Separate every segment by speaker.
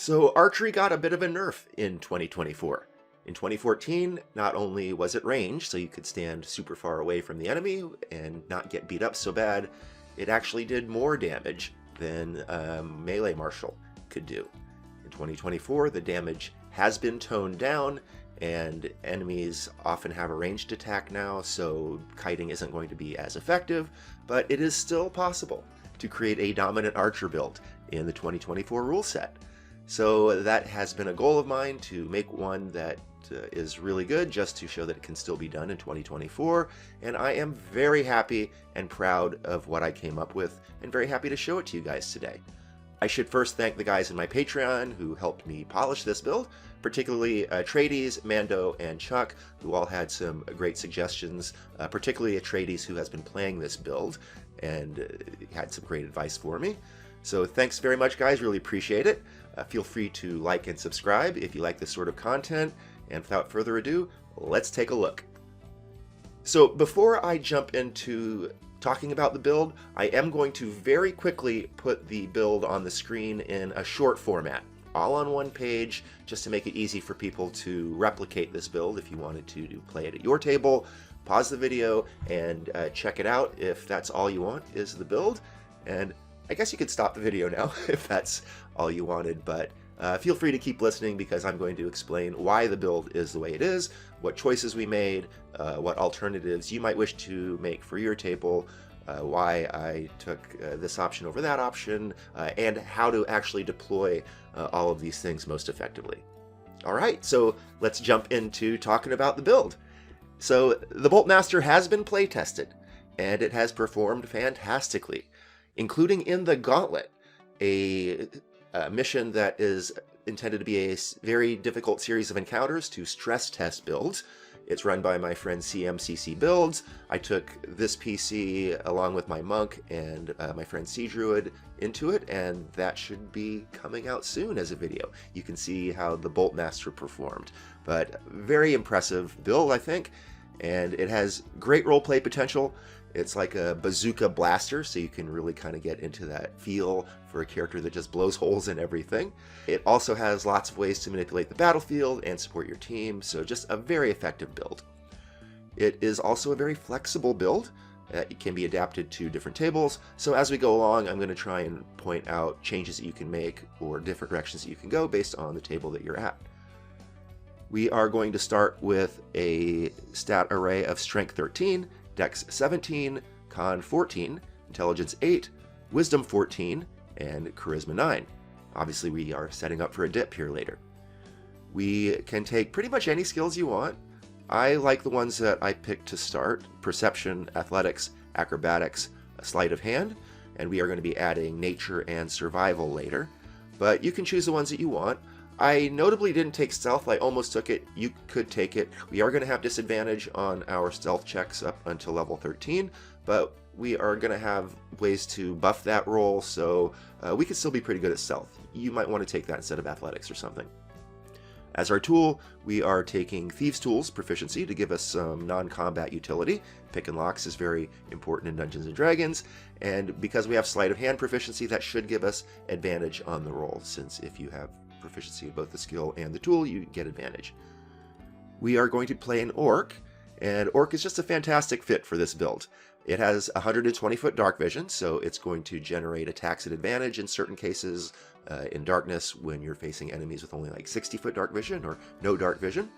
Speaker 1: So archery got a bit of a nerf in 2024. In 2014, not only was it range, so you could stand super far away from the enemy and not get beat up so bad, it actually did more damage than a melee martial could do. In 2024, the damage has been toned down, and enemies often have a ranged attack now, so kiting isn't going to be as effective, but it is still possible to create a dominant archer build in the 2024 rule set. So that has been a goal of mine, to make one that is really good, just to show that it can still be done in 2024, and I am very happy and proud of what I came up with, and very happy to show it to you guys today. I should first thank the guys in my Patreon who helped me polish this build, particularly Atreides, Mando, and Chuck, who all had some great suggestions, particularly Atreides, who has been playing this build and had some great advice for me. So thanks very much, guys, really appreciate it. Feel free to like and subscribe if you like this sort of content, and without further ado, let's take a look. So before I jump into talking about the build, I am going to very quickly put the build on the screen in a short format, all on one page, just to make it easy for people to replicate this build if you wanted to play it at your table. Pause the video and check it out if that's all you want is the build. And I guess you could stop the video now if that's all you wanted, but feel free to keep listening, because I'm going to explain why the build is the way it is, what choices we made, what alternatives you might wish to make for your table, why I took this option over that option, and how to actually deploy all of these things most effectively. All right, so let's jump into talking about the build. So the Boltmaster has been play tested, and it has performed fantastically, including in the Gauntlet, a mission that is intended to be a very difficult series of encounters to stress test builds. It's run by my friend CMCC Builds. I took this PC along with my Monk and my friend Sea Druid into it, and that should be coming out soon as a video. You can see how the Boltmaster performed, but very impressive build, I think, and it has great roleplay potential. It's like a bazooka blaster, so you can really kind of get into that feel for a character that just blows holes in everything. It also has lots of ways to manipulate the battlefield and support your team, so just a very effective build. It is also a very flexible build. It can be adapted to different tables, so as we go along, I'm going to try and point out changes that you can make or different directions that you can go based on the table that you're at. We are going to start with a stat array of Strength 13, Dex 17, Con 14, Intelligence 8, Wisdom 14, and Charisma 9. Obviously, we are setting up for a dip here later. We can take pretty much any skills you want. I like the ones that I picked to start: Perception, Athletics, Acrobatics, Sleight of Hand, and we are going to be adding Nature and Survival later. But you can choose the ones that you want. I notably didn't take Stealth. I almost took it. You could take it. We are going to have disadvantage on our Stealth checks up until level 13, but we are going to have ways to buff that roll, so we could still be pretty good at Stealth. You might want to take that instead of Athletics or something. As our tool, we are taking Thieves' Tools Proficiency to give us some non-combat utility. Pick and Locks is very important in Dungeons & Dragons, and because we have Sleight of Hand Proficiency, that should give us advantage on the roll, since if you have proficiency in both the skill and the tool, you get advantage. We are going to play an Orc, and Orc is just a fantastic fit for this build. It has 120-foot dark vision, so it's going to generate attacks at advantage in certain cases in darkness when you're facing enemies with only like 60-foot dark vision or no dark vision.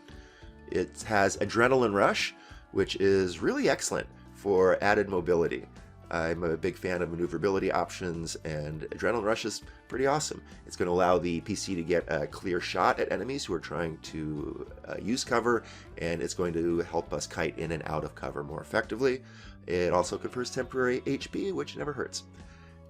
Speaker 1: It has Adrenaline Rush, which is really excellent for added mobility. I'm a big fan of maneuverability options, and Adrenaline Rush is pretty awesome. It's going to allow the PC to get a clear shot at enemies who are trying to use cover, and it's going to help us kite in and out of cover more effectively. It also confers temporary HP, which never hurts.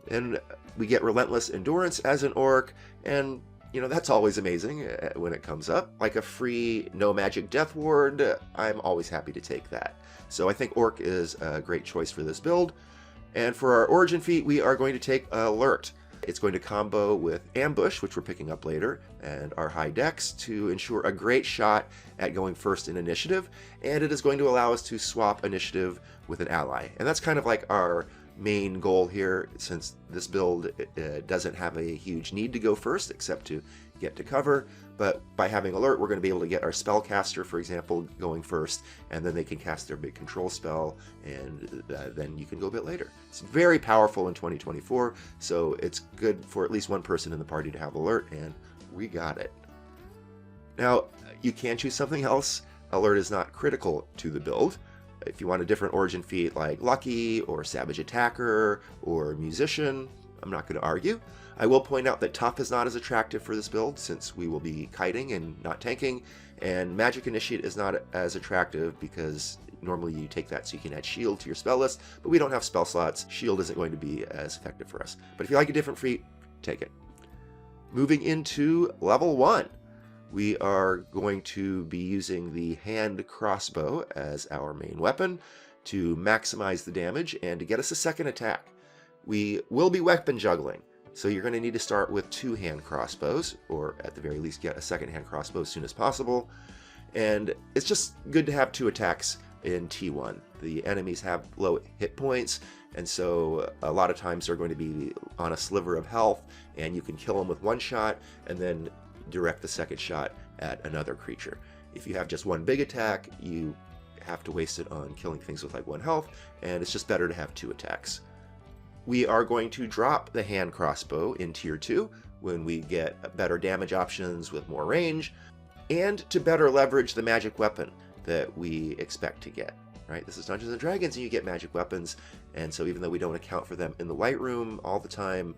Speaker 1: And we get Relentless Endurance as an Orc, and you know, that's always amazing when it comes up. Like a free no magic death ward, I'm always happy to take that. So I think Orc is a great choice for this build. And for our origin feat, we are going to take Alert. It's going to combo with Ambush, which we're picking up later, and our High Dex to ensure a great shot at going first in initiative, and it is going to allow us to swap initiative with an ally. And that's kind of like our main goal here, since this build doesn't have a huge need to go first except to get to cover, but by having alert we're going to be able to get our spellcaster, for example, going first, and then they can cast their big control spell, and then you can go a bit later. It's very powerful in 2024, so it's good for at least one person in the party to have alert, and we got it. Now, you can choose something else. Alert is not critical to the build. If you want a different origin feat like Lucky or Savage Attacker or Musician, I'm not going to argue. I will point out that Tough is not as attractive for this build since we will be kiting and not tanking, and Magic Initiate is not as attractive because normally you take that so you can add Shield to your spell list, but we don't have spell slots. Shield isn't going to be as effective for us. But if you like a different feat, take it. Moving into level 1. We are going to be using the hand crossbow as our main weapon to maximize the damage and to get us a second attack. We will be weapon juggling, so you're going to need to start with 2 hand crossbows, or at the very least get a second hand crossbow as soon as possible. And it's just good to have 2 attacks in T1. The enemies have low hit points, and so a lot of times they're going to be on a sliver of health, and you can kill them with 1 shot and then direct the second shot at another creature. If you have just 1 big attack, you have to waste it on killing things with like 1 health, and it's just better to have 2 attacks. We are going to drop the hand crossbow in tier 2 when we get better damage options with more range, and to better leverage the magic weapon that we expect to get. Right? This is Dungeons & Dragons and you get magic weapons, and so even though we don't account for them in the White Room all the time,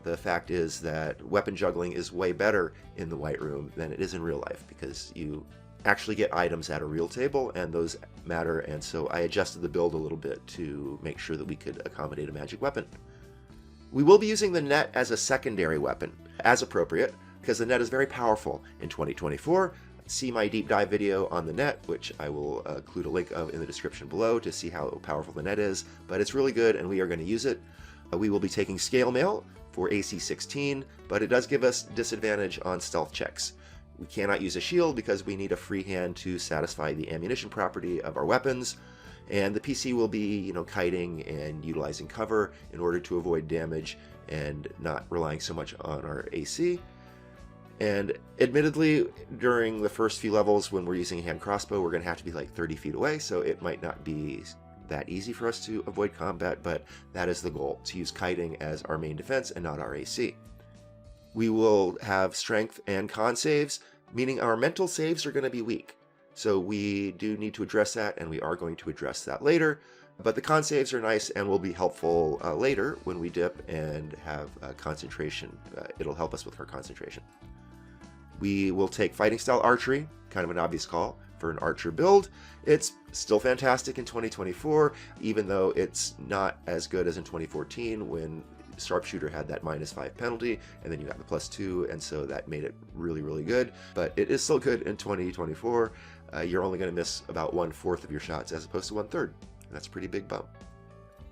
Speaker 1: the fact is that weapon juggling is way better in the White Room than it is in real life, because you actually get items at a real table and those matter, and so I adjusted the build a little bit to make sure that we could accommodate a magic weapon. We will be using the net as a secondary weapon, as appropriate, because the net is very powerful in 2024. See my deep dive video on the net, which I will include a link of in the description below to see how powerful the net is, but it's really good and we are going to use it. We will be taking Scale Mail for AC 16, but it does give us disadvantage on stealth checks. We cannot use a shield because we need a free hand to satisfy the ammunition property of our weapons, and the PC will be, kiting and utilizing cover in order to avoid damage and not relying so much on our AC. And admittedly, during the first few levels when we're using a hand crossbow, we're going to have to be like 30 feet away, so it might not be that easy for us to avoid combat, but that is the goal, to use kiting as our main defense and not our AC. We will have strength and con saves, meaning our mental saves are going to be weak. So we do need to address that, and we are going to address that later. But the con saves are nice and will be helpful later when we dip and have concentration. It'll help us with our concentration. We will take Fighting Style Archery, kind of an obvious call for an archer build. It's still fantastic in 2024, even though it's not as good as in 2014 when Sharpshooter had that -5 penalty, and then you got the +2, and so that made it really, really good. But it is still good in 2024. You're only going to miss about 1/4 of your shots as opposed to 1/3. That's a pretty big bump.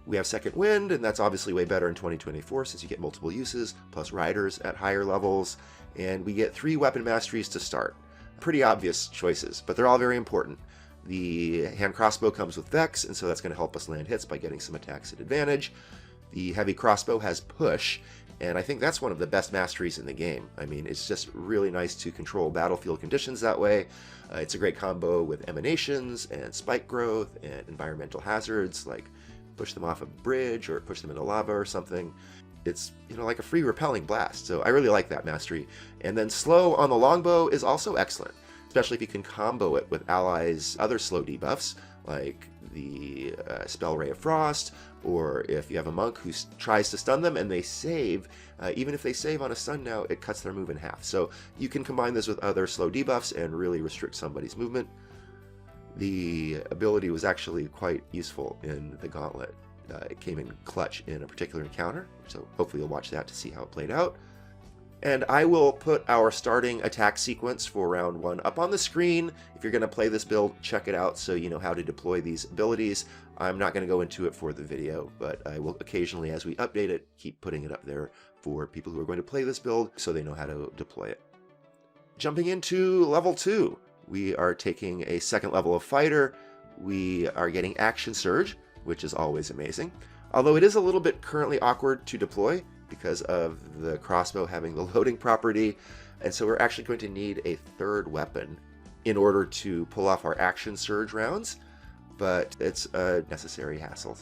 Speaker 1: We have Second Wind, and that's obviously way better in 2024 since you get multiple uses, plus riders at higher levels, and we get 3 weapon masteries to start. Pretty obvious choices, but they're all very important. The hand crossbow comes with Vex, and so that's going to help us land hits by getting some attacks at advantage. The heavy crossbow has Push, and I think that's one of the best masteries in the game. I mean, it's just really nice to control battlefield conditions that way. It's a great combo with emanations and spike growth and environmental hazards, like push them off a bridge or push them into lava or something. It's, like a free repelling blast, so I really like that mastery. And then slow on the longbow is also excellent, especially if you can combo it with allies' other slow debuffs, like the spell Ray of Frost, or if you have a monk who tries to stun them and they save, even if they save on a stun now, it cuts their move in half. So you can combine this with other slow debuffs and really restrict somebody's movement. The ability was actually quite useful in the Gauntlet. It came in clutch in a particular encounter, so hopefully you'll watch that to see how it played out. And I will put our starting attack sequence for round 1 up on the screen. If you're going to play this build, check it out so you know how to deploy these abilities. I'm not going to go into it for the video, but I will occasionally, as we update it, keep putting it up there for people who are going to play this build so they know how to deploy it. Jumping into level 2, we are taking a second level of fighter. We are getting Action Surge, which is always amazing. although it is a little bit currently awkward to deploy because of the crossbow having the loading property, and so we're actually going to need a third weapon in order to pull off our action surge rounds, but it's a necessary hassle.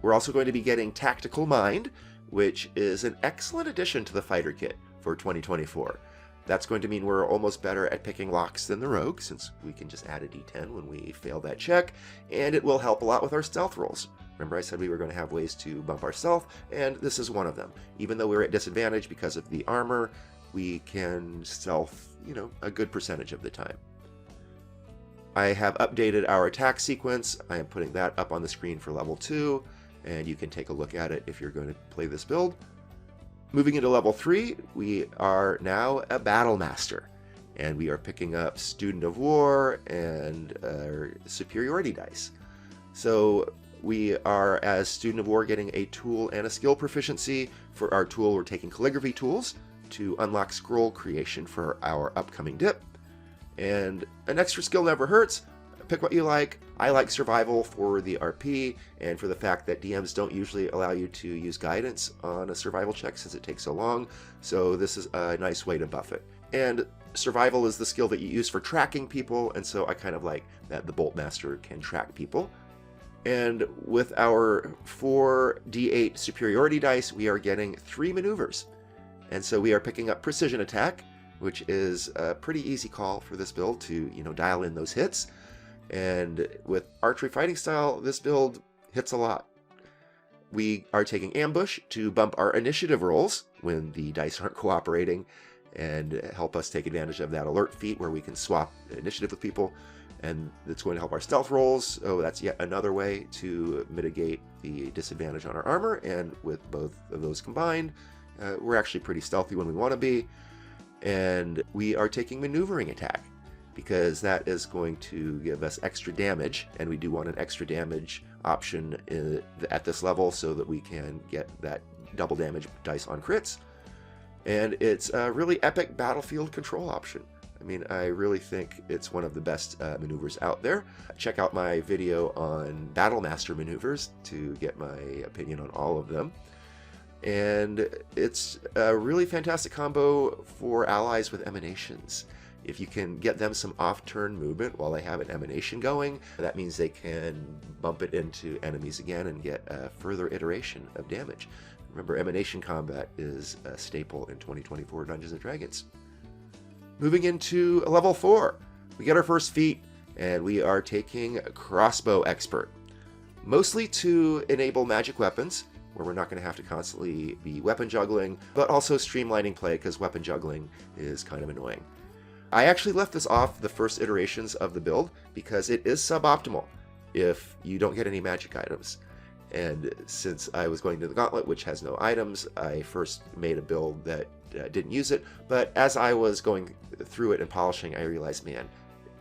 Speaker 1: We're also going to be getting Tactical Mind, which is an excellent addition to the fighter kit for 2024. That's going to mean we're almost better at picking locks than the rogue, since we can just add a d10 when we fail that check, and it will help a lot with our stealth rolls. Remember I said we were going to have ways to bump our stealth, and this is one of them. Even though we're at disadvantage because of the armor, we can stealth, a good percentage of the time. I have updated our attack sequence. I am putting that up on the screen for level 2, and you can take a look at it if you're going to play this build. Moving into level 3, we are now a Battle Master, and we are picking up Student of War and Superiority dice. So we are, as Student of War, getting a tool and a skill proficiency. For our tool, we're taking calligraphy tools to unlock scroll creation for our upcoming dip. And an extra skill never hurts. Pick what you like. I like survival for the RP and for the fact that DMs don't usually allow you to use guidance on a survival check since it takes so long. So this is a nice way to buff it. And survival is the skill that you use for tracking people, and so I kind of like that the Bolt Master can track people. And with our 4d8 superiority dice, we are getting 3 maneuvers. And so we are picking up Precision Attack, which is a pretty easy call for this build to, dial in those hits. And with Archery Fighting Style, this build hits a lot. We are taking Ambush to bump our initiative rolls when the dice aren't cooperating and help us take advantage of that alert feat where we can swap initiative with people. And it's going to help our stealth rolls, so that's yet another way to mitigate the disadvantage on our armor. And with both of those combined, we're actually pretty stealthy when we want to be. And we are taking Maneuvering Attack, because that is going to give us extra damage, and we do want an extra damage option at this level so that we can get that double damage dice on crits. And it's a really epic battlefield control option. I mean, I really think it's one of the best maneuvers out there. Check out my video on Battle Master maneuvers to get my opinion on all of them. And it's a really fantastic combo for allies with emanations. If you can get them some off-turn movement while they have an emanation going, that means they can bump it into enemies again and get a further iteration of damage. Remember, emanation combat is a staple in 2024 Dungeons & Dragons. Moving into level 4, we get our first feat, and we are taking Crossbow Expert. Mostly to enable magic weapons, where we're not going to have to constantly be weapon juggling, but also streamlining play because weapon juggling is kind of annoying. I actually left this off the first iterations of the build because it is suboptimal if you don't get any magic items. And since I was going to the Gauntlet, which has no items, I first made a build that didn't use it. But as I was going through it and polishing, I realized, man,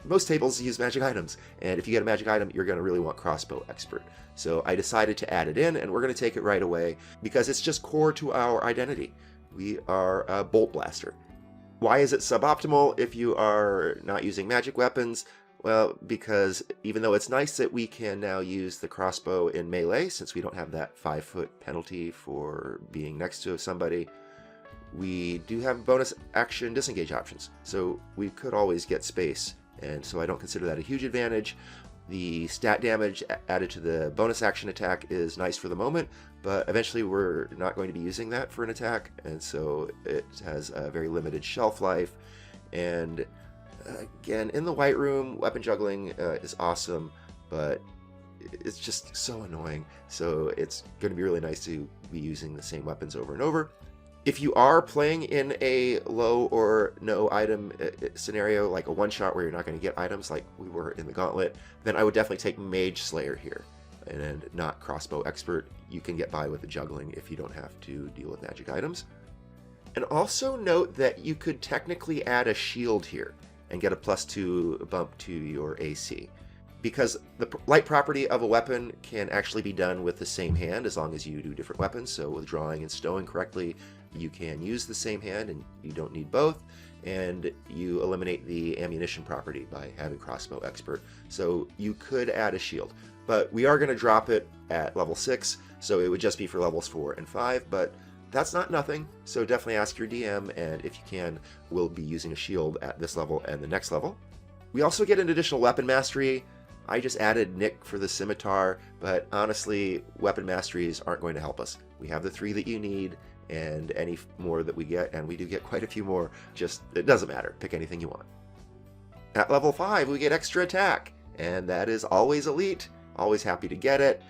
Speaker 1: most tables use magic items. And if you get a magic item, you're going to really want Crossbow Expert. So I decided to add it in, and we're going to take it right away because it's just core to our identity. We are a Bolt Blaster. Why is it suboptimal if you are not using magic weapons? Well, because even though it's nice that we can now use the crossbow in melee, since we don't have that 5-foot penalty for being next to somebody, we do have bonus action disengage options. So we could always get space, and so I don't consider that a huge advantage. The stat damage added to the bonus action attack is nice for the moment, but eventually we're not going to be using that for an attack, and so it has a very limited shelf life. And again, in the White Room, weapon juggling is awesome, but it's just so annoying. So it's going to be really nice to be using the same weapons over and over. If you are playing in a low or no item scenario, like a one-shot where you're not going to get items like we were in the Gauntlet, then I would definitely take Mage Slayer here and not Crossbow Expert. You can get by with the juggling if you don't have to deal with magic items. And also note that you could technically add a shield here and get a +2 bump to your AC. Because the light property of a weapon can actually be done with the same hand as long as you do different weapons. So with drawing and stowing correctly, you can use the same hand and you don't need both. And you eliminate the ammunition property by having Crossbow Expert. So you could add a shield. but we are going to drop it at level 6, so it would just be for levels 4 and 5, but that's not nothing, so definitely ask your DM, and if you can, we'll be using a shield at this level and the next level. We also get an additional weapon mastery. I just added Nick for the scimitar, but honestly, weapon masteries aren't going to help us. We have the 3 that you need, and any more that we get, and we do get quite a few more, just, it doesn't matter. Pick anything you want. At level 5, we get extra attack, and that is always elite. Always happy to get it.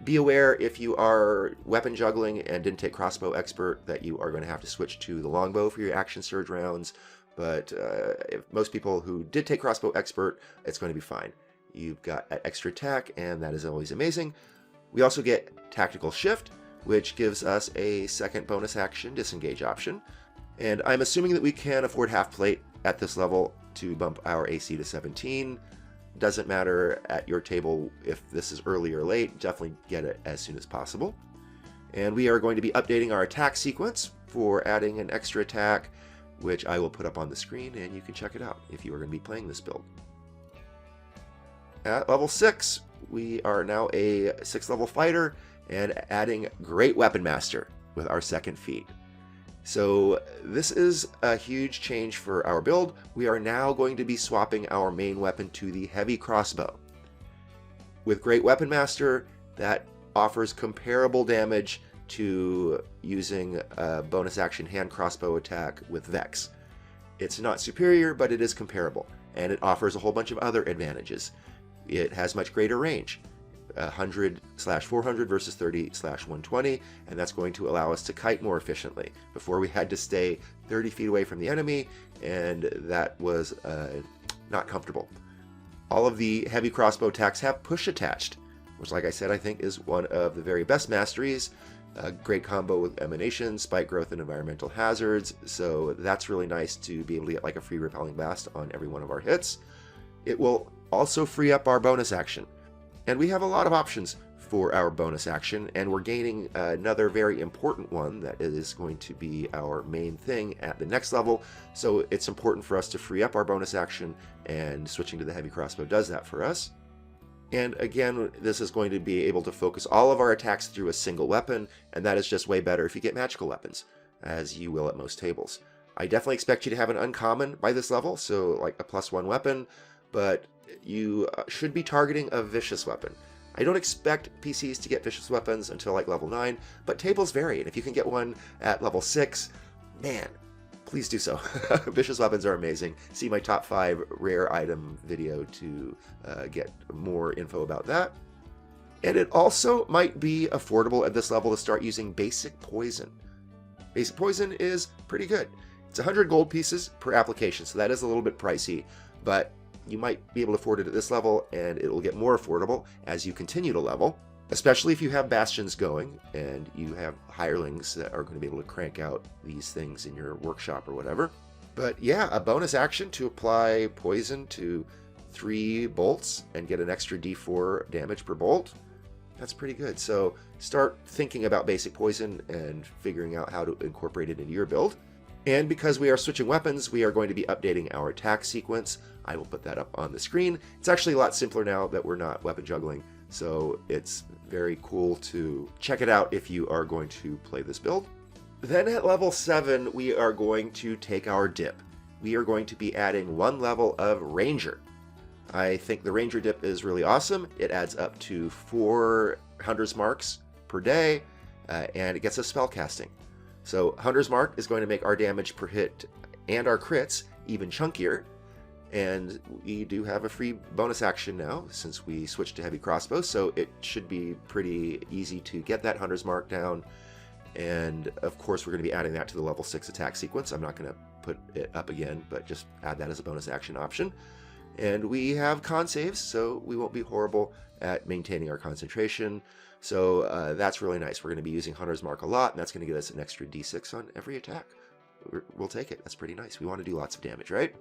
Speaker 1: Be aware if you are weapon juggling and didn't take crossbow expert that you are going to have to switch to the longbow for your action surge rounds, but if most people who did take crossbow expert, it's going to be fine. You've got extra attack, and that is always amazing. We also get tactical shift, which gives us a second bonus action disengage option, and I'm assuming that we can afford half plate at this level to bump our AC to 17. Doesn't matter at your table if this is early or late, definitely get it as soon as possible. And we are going to be updating our attack sequence for adding an extra attack, which I will put up on the screen, and you can check it out if you are going to be playing this build. At level 6, we are now a 6th level fighter and adding Great Weapon Master with our second feat. So this is a huge change for our build. We are now going to be swapping our main weapon to the heavy crossbow. With Great Weapon Master, that offers comparable damage to using a bonus action hand crossbow attack with Vex. It's not superior, but it is comparable, and it offers a whole bunch of other advantages. It has much greater range. 100/400 versus 30/120, and that's going to allow us to kite more efficiently. Before we had to stay 30 feet away from the enemy, and that was not comfortable. All of the heavy crossbow attacks have push attached, which, like I said, I think is one of the very best masteries. A great combo with emanation, spike growth, and environmental hazards, so that's really nice to be able to get like a free repelling blast on every one of our hits. It will also free up our bonus action. And we have a lot of options for our bonus action, and we're gaining another very important one that is going to be our main thing at the next level, so it's important for us to free up our bonus action, and switching to the heavy crossbow does that for us. And again, this is going to be able to focus all of our attacks through a single weapon, and that is just way better if you get magical weapons, as you will at most tables. I definitely expect you to have an uncommon by this level, so like a +1 weapon, but you should be targeting a vicious weapon. I don't expect PCs to get vicious weapons until like level 9, but tables vary, and if you can get one at level 6, man, please do so. Vicious weapons are amazing. See my top 5 rare item video to get more info about that. And it also might be affordable at this level to start using basic poison. Basic poison is pretty good. It's 100 gold pieces per application, so that is a little bit pricey, but you might be able to afford it at this level, and it will get more affordable as you continue to level, especially if you have bastions going and you have hirelings that are going to be able to crank out these things in your workshop or whatever. But yeah, a bonus action to apply poison to 3 bolts and get an extra d4 damage per bolt. That's pretty good. So start thinking about basic poison and figuring out how to incorporate it into your build. And because we are switching weapons, we are going to be updating our attack sequence. I will put that up on the screen. It's actually a lot simpler now that we're not weapon juggling, so it's very cool to check it out if you are going to play this build. Then at level 7, we are going to take our dip. We are going to be adding 1 level of Ranger. I think the Ranger dip is really awesome. It adds up to 4 Hunter's Marks per day, and it gets us spell casting. So Hunter's Mark is going to make our damage per hit and our crits even chunkier, and we do have a free bonus action now since we switched to heavy crossbow, so it should be pretty easy to get that Hunter's Mark down. And of course we're going to be adding that to the level 6 attack sequence. I'm not going to put it up again, but just add that as a bonus action option. And we have con saves, so we won't be horrible at maintaining our concentration. So that's really nice. We're going to be using Hunter's Mark a lot, and that's going to get us an extra d6 on every attack. We'll take it. That's pretty nice. We want to do lots of damage, right?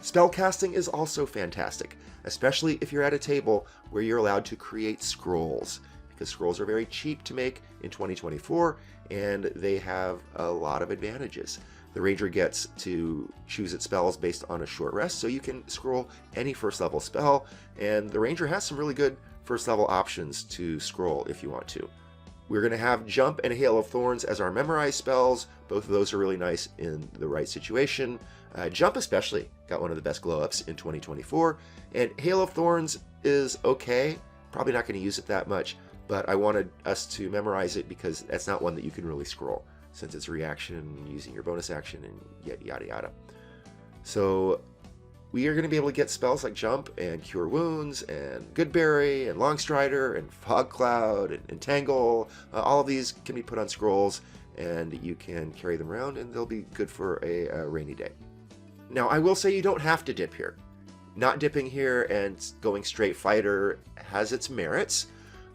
Speaker 1: Spellcasting is also fantastic, especially if you're at a table where you're allowed to create scrolls, because scrolls are very cheap to make in 2024, and they have a lot of advantages. The Ranger gets to choose its spells based on a short rest, so you can scroll any first level spell, and the Ranger has some really good first level options to scroll if you want to. We're going to have Jump and Hail of Thorns as our memorize spells. Both of those are really nice in the right situation. Jump especially got one of the best glow-ups in 2024. And Hail of Thorns is okay. Probably not going to use it that much, but I wanted us to memorize it because that's not one that you can really scroll, since it's a reaction using your bonus action and yada yada. So we are going to be able to get spells like Jump and Cure Wounds and Goodberry and Longstrider and Fog Cloud and Entangle. All of these can be put on scrolls, and you can carry them around, and they'll be good for a rainy day. Now, I will say you don't have to dip here. Not dipping here and going straight fighter has its merits.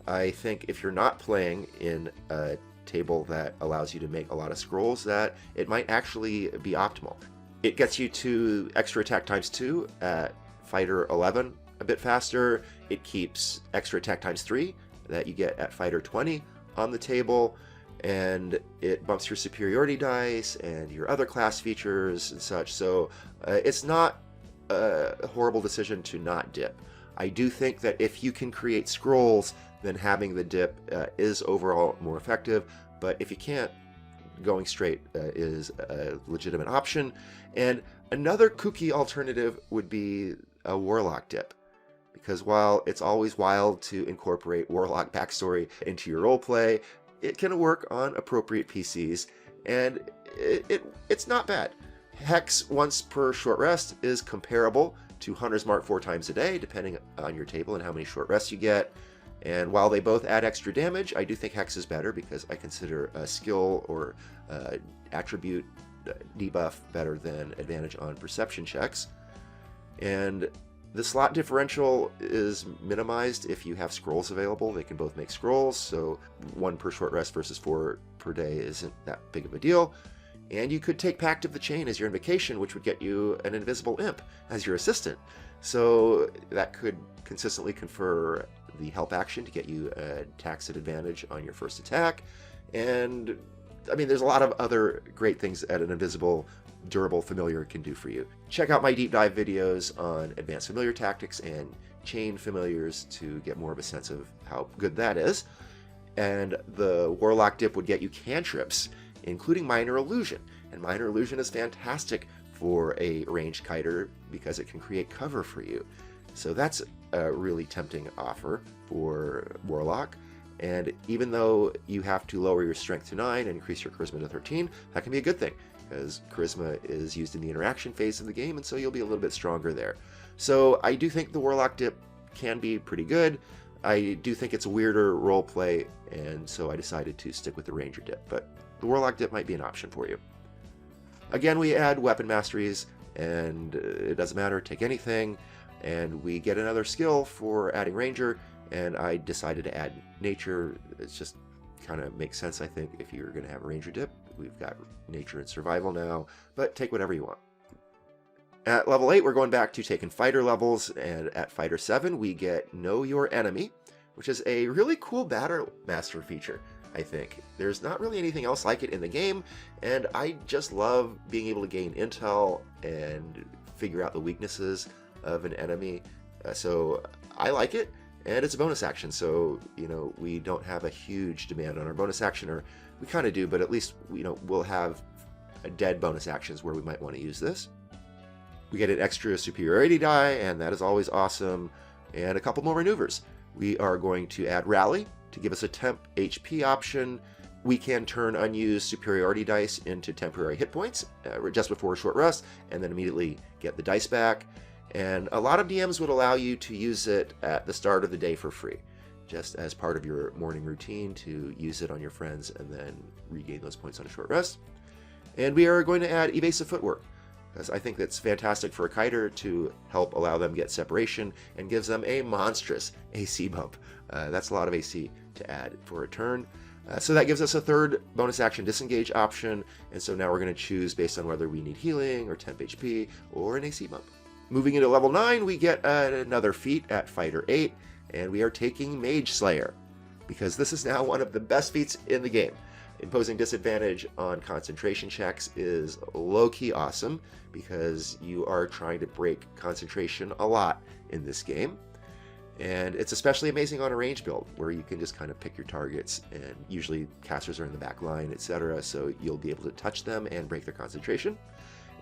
Speaker 1: I think if you're not playing in a table that allows you to make a lot of scrolls, that it might actually be optimal. It gets you to extra attack ×2 at fighter 11 a bit faster. It keeps extra attack ×3 that you get at fighter 20 on the table, and it bumps your superiority dice and your other class features and such. So it's not a horrible decision to not dip. I do think that if you can create scrolls, then having the dip is overall more effective, but if you can't, going straight is a legitimate option. And another kooky alternative would be a Warlock dip, because while it's always wild to incorporate Warlock backstory into your roleplay, it can work on appropriate PCs, and it's not bad. Hex once per short rest is comparable to Hunter's Mark 4 times a day, depending on your table and how many short rests you get. And while they both add extra damage, I do think Hex is better because I consider a skill or attribute debuff better than advantage on perception checks. And the slot differential is minimized if you have scrolls available. They can both make scrolls, so 1 per short rest versus 4 per day isn't that big of a deal. And you could take Pact of the Chain as your invocation, which would get you an invisible imp as your assistant. So that could consistently confer the help action to get you a tax at advantage on your first attack. And I mean, there's a lot of other great things that an invisible, durable familiar can do for you. Check out my deep dive videos on advanced familiar tactics and chain familiars to get more of a sense of how good that is. And the Warlock dip would get you cantrips, including Minor Illusion. And Minor Illusion is fantastic for a ranged kiter because it can create cover for you. So that's a really tempting offer for Warlock. And even though you have to lower your strength to 9 and increase your charisma to 13, that can be a good thing, because charisma is used in the interaction phase of the game, and so you'll be a little bit stronger there. So I do think the Warlock dip can be pretty good. I do think it's a weirder role play, and so I decided to stick with the Ranger dip, but the Warlock dip might be an option for you. Again, we add weapon masteries, and it doesn't matter, take anything. And we get another skill for adding Ranger, and I decided to add Nature. It's just kind of makes sense, I think, if you're going to have a Ranger dip. We've got Nature and Survival now, but take whatever you want. At level 8, we're going back to taking fighter levels, and at fighter 7, we get Know Your Enemy, which is a really cool Battle Master feature, I think. There's not really anything else like it in the game, and I just love being able to gain intel and figure out the weaknesses of an enemy. So I like it, and it's a bonus action, so we don't have a huge demand on our bonus action, or we kind of do, but at least we'll have dead bonus actions where we might want to use this. We get an extra superiority die, and that is always awesome, and a couple more maneuvers. We are going to add Rally to give us a temp HP option. We can turn unused superiority dice into temporary hit points just before a short rest, and then immediately get the dice back. And a lot of DMs would allow you to use it at the start of the day for free, just as part of your morning routine to use it on your friends and then regain those points on a short rest. And we are going to add Evasive Footwork, because I think that's fantastic for a kiter to help allow them get separation and gives them a monstrous AC bump. That's a lot of AC to add for a turn. So that gives us a third bonus action disengage option, and so now we're going to choose based on whether we need healing or temp HP or an AC bump. Moving into level 9, we get another feat at fighter 8, and we are taking Mage Slayer, because this is now one of the best feats in the game. Imposing disadvantage on concentration checks is low-key awesome, because you are trying to break concentration a lot in this game. And it's especially amazing on a range build where you can just kind of pick your targets, and usually casters are in the back line, etc. So you'll be able to touch them and break their concentration.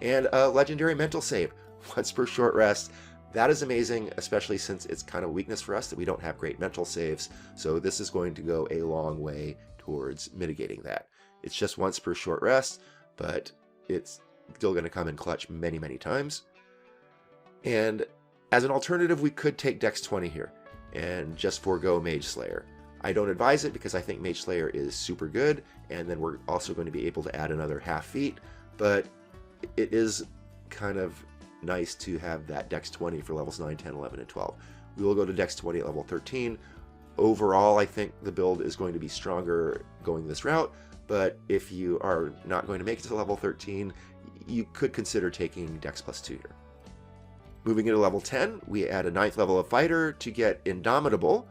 Speaker 1: And a legendary mental save, once per short rest. That is amazing, especially since it's kind of a weakness for us that we don't have great mental saves. So this is going to go a long way towards mitigating that. It's just once per short rest, but it's still going to come in clutch many, many times. And as an alternative, we could take Dex 20 here and just forego Mage Slayer. I don't advise it because I think Mage Slayer is super good, and then we're also going to be able to add another half feet, but it is kind of nice to have that Dex 20 for levels 9, 10, 11, and 12. We will go to Dex 20 at level 13. Overall, I think the build is going to be stronger going this route, but if you are not going to make it to level 13, you could consider taking Dex plus 2 here. Moving into level 10, we add a 9th level of Fighter to get Indomitable,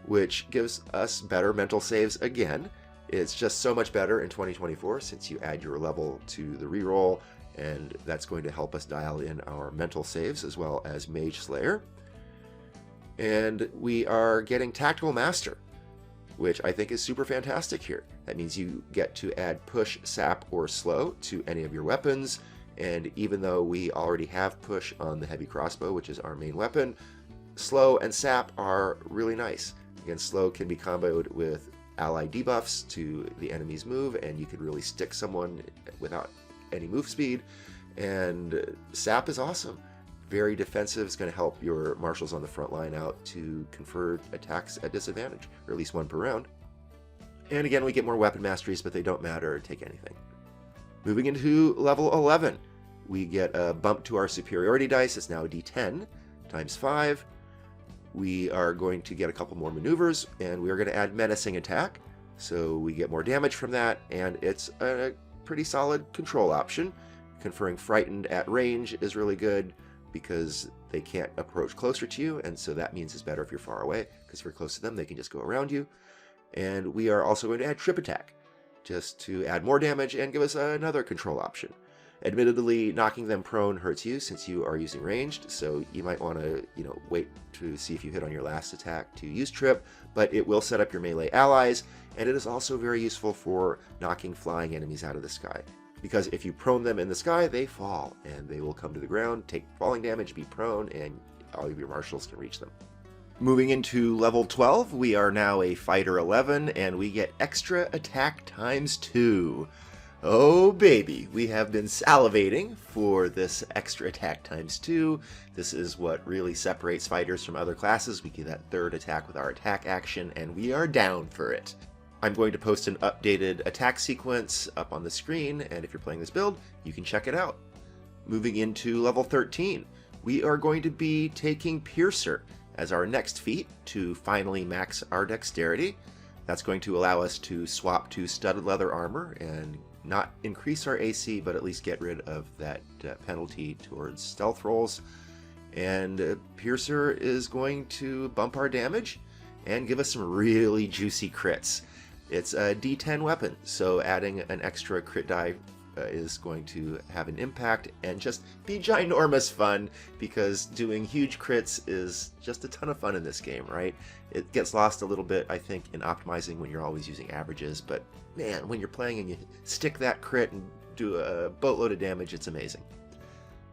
Speaker 1: which gives us better mental saves again. It's just so much better in 2024 since you add your level to the reroll, and that's going to help us dial in our mental saves as well as Mage Slayer. And we are getting Tactical Master, which I think is super fantastic here. That means you get to add Push, Sap, or Slow to any of your weapons. And even though we already have Push on the heavy crossbow, which is our main weapon, Slow and Sap are really nice. Again, Slow can be comboed with ally debuffs to the enemy's move, and you can really stick someone without any move speed. And Sap is awesome. Very defensive. It's going to help your marshals on the front line out to confer attacks at disadvantage, or at least one per round. And again, we get more weapon masteries, but they don't matter. Take anything. Moving into level 11, we get a bump to our superiority dice. It's now d10 times 5. We are going to get a couple more maneuvers, and we are going to add menacing attack. So we get more damage from that, and it's a pretty solid control option. Conferring frightened at range is really good because they can't approach closer to you, and so that means it's better if you're far away, because if you're close to them, they can just go around you. And we are also going to add trip attack, just to add more damage and give us another control option. Admittedly, knocking them prone hurts you since you are using ranged, so you might want to, wait to see if you hit on your last attack to use trip, but it will set up your melee allies, and it is also very useful for knocking flying enemies out of the sky. Because if you prone them in the sky, they fall, and they will come to the ground, take falling damage, be prone, and all of your marshals can reach them. Moving into level 12, we are now a Fighter 11, and we get extra attack times 2. Oh baby, we have been salivating for this extra attack times 2. This is what really separates fighters from other classes. We get that third attack with our attack action, and we are down for it. I'm going to post an updated attack sequence up on the screen, and if you're playing this build, you can check it out. Moving into level 13, we are going to be taking Piercer as our next feat to finally max our dexterity. That's going to allow us to swap to studded leather armor and not increase our AC, but at least get rid of that penalty towards stealth rolls. And Piercer is going to bump our damage and give us some really juicy crits. It's a D10 weapon, so adding an extra crit die is going to have an impact and just be ginormous fun, because doing huge crits is just a ton of fun in this game, right? It gets lost a little bit, I think, in optimizing when you're always using averages, but man, when you're playing and you stick that crit and do a boatload of damage, it's amazing.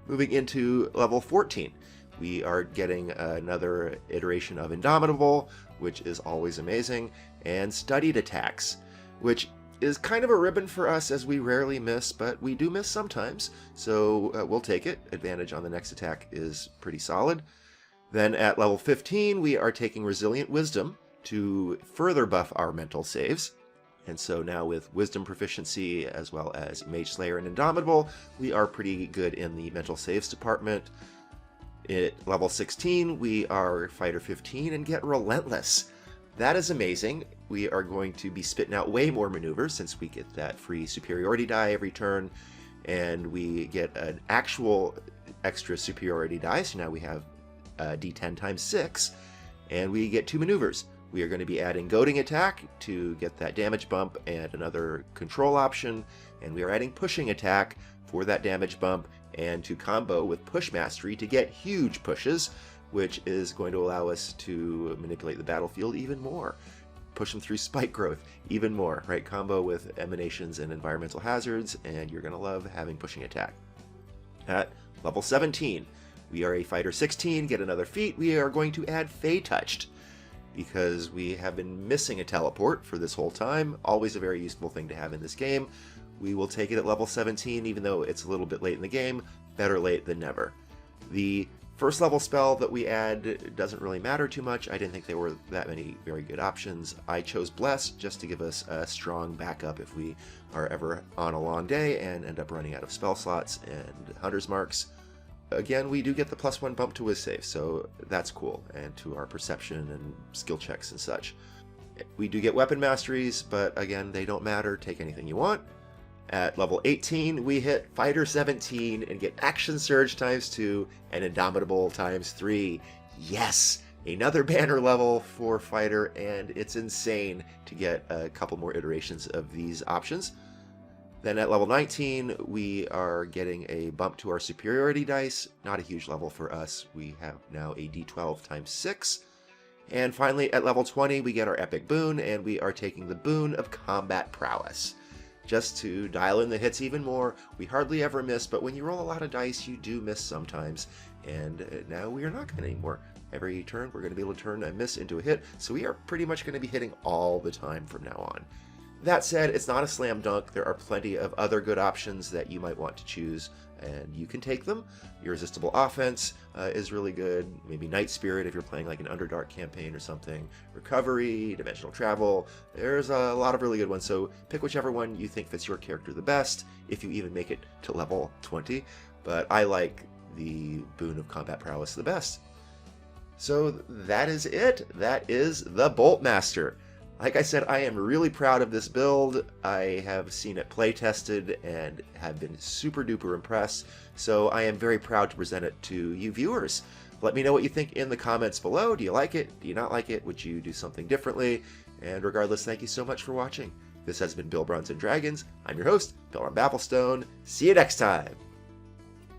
Speaker 1: Moving into level 14, we are getting another iteration of Indomitable, which is always amazing, and Studied Attacks, which is kind of a ribbon for us as we rarely miss, but we do miss sometimes, so we'll take it. Advantage on the next attack is pretty solid. Then at level 15, we are taking Resilient Wisdom to further buff our mental saves. And so now with Wisdom proficiency as well as Mage Slayer and Indomitable, we are pretty good in the mental saves department. At level 16, we are Fighter 15 and get Relentless. That is amazing. We are going to be spitting out way more maneuvers since we get that free superiority die every turn, and we get an actual extra superiority die, so now we have D10 times 6, and we get 2 maneuvers. We are going to be adding Goading Attack to get that damage bump and another control option, and we are adding Pushing Attack for that damage bump and to combo with Push Mastery to get huge pushes, which is going to allow us to manipulate the battlefield even more. Push them through spike growth even more, right? Combo with emanations and environmental hazards, and you're going to love having pushing attack. At level 17, we are a fighter 16, get another feat. We are going to add Fey Touched, because we have been missing a teleport for this whole time. Always a very useful thing to have in this game. We will take it at level 17, even though it's a little bit late in the game. Better late than never. The first level spell that we add doesn't really matter too much. I didn't think there were that many very good options. I chose Bless just to give us a strong backup if we are ever on a long day and end up running out of spell slots and Hunter's Marks. Again, we do get the +1 bump to whiz save, so that's cool, and to our perception and skill checks and such. We do get weapon masteries, but again, they don't matter. Take anything you want. At level 18, we hit Fighter 17 and get Action Surge ×2 and Indomitable ×3. Yes! Another banner level for Fighter, and it's insane to get a couple more iterations of these options. Then at level 19, we are getting a bump to our superiority dice. Not a huge level for us. We have now a d12 ×6. And finally, at level 20, we get our epic boon, and we are taking the boon of combat prowess. Just to dial in the hits even more. We hardly ever miss, but when you roll a lot of dice, you do miss sometimes. And now we are not going to anymore. Every turn, we're going to be able to turn a miss into a hit, so we are pretty much going to be hitting all the time from now on. That said, it's not a slam dunk. There are plenty of other good options that you might want to choose, and you can take them. Irresistible Offense is really good. Maybe Night Spirit if you're playing like an Underdark campaign or something. Recovery, Dimensional Travel. There's a lot of really good ones, so pick whichever one you think fits your character the best, if you even make it to level 20. But I like the Boon of Combat Prowess the best. So that is it. That is the Boltmaster. Like I said, I am really proud of this build. I have seen it play tested and have been super duper impressed, so I am very proud to present it to you viewers. Let me know what you think in the comments below. Do you like it? Do you not like it? Would you do something differently? And regardless, thank you so much for watching. This has been Bill Bronze and Dragons. I'm your host, Bill on Babelstone. See you next time!